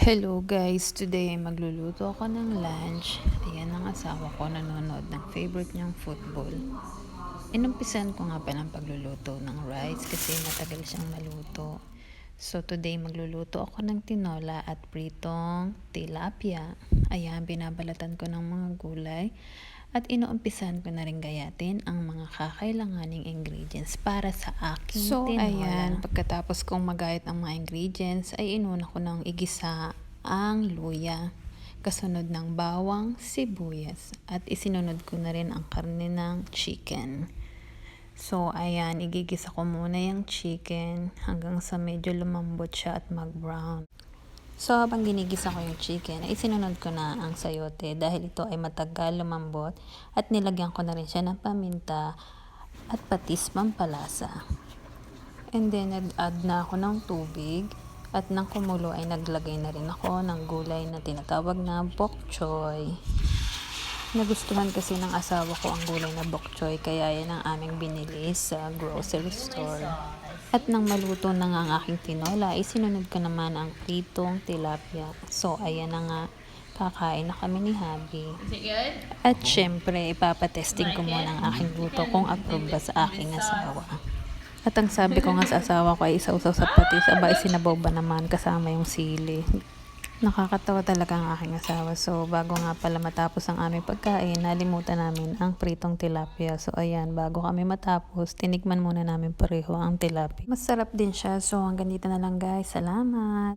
Hello guys, today ay magluluto ako ng lunch. Ayan ang asawa ko nanonood ng favorite niyang football. Inumpisan ko nga pa ng pagluluto ng rice kasi matagal siyang maluto. So today magluluto ako ng tinola at pritong tilapia. Ayan, binabalatan ko ng mga gulay at inuumpisan ko na rin gayatin ang mga kakailanganing ingredients para sa aking tinola. Ayan, pagkatapos kong magayat ang mga ingredients ay inuna ko ng igisa ang luya. Kasunod ng bawang, sibuyas at isinunod ko na rin ang karne ng chicken. So, ayan, igigisa ko muna yung chicken hanggang sa medyo lumambot siya at mag-brown. So, habang ginigisa ko yung chicken, ay sinunod ko na ang sayote dahil ito ay matagal lumambot at nilagyan ko na rin siya ng paminta at patis pampalasa. And then, nag-add na ako ng tubig at nang kumulo ay naglagay na rin ako ng gulay na tinatawag na bok choy. Nagustuhan kasi ng asawa ko ang gulay na bok choy kaya yan ang aming binili sa grocery store. At nang maluto na nga ang aking tinola, isinunod ko naman ang pritong tilapia. So, ayan na nga, kakain na kami ni Habi. At syempre, ipapatesting ko muna ang aking luto kung approve ba sa aking asawa. At ang sabi ko nga sa asawa ko ay isausaw sa patis, aba isinabaw ba naman kasama yung sili. Nakakatawa talaga ang aking asawa. So, bago nga pala matapos ang aming pagkain, nalimutan namin ang pritong tilapia. So, ayan, bago kami matapos, tinikman muna namin pareho ang tilapia. Masarap din siya. So, hanggang dito na lang guys. Salamat!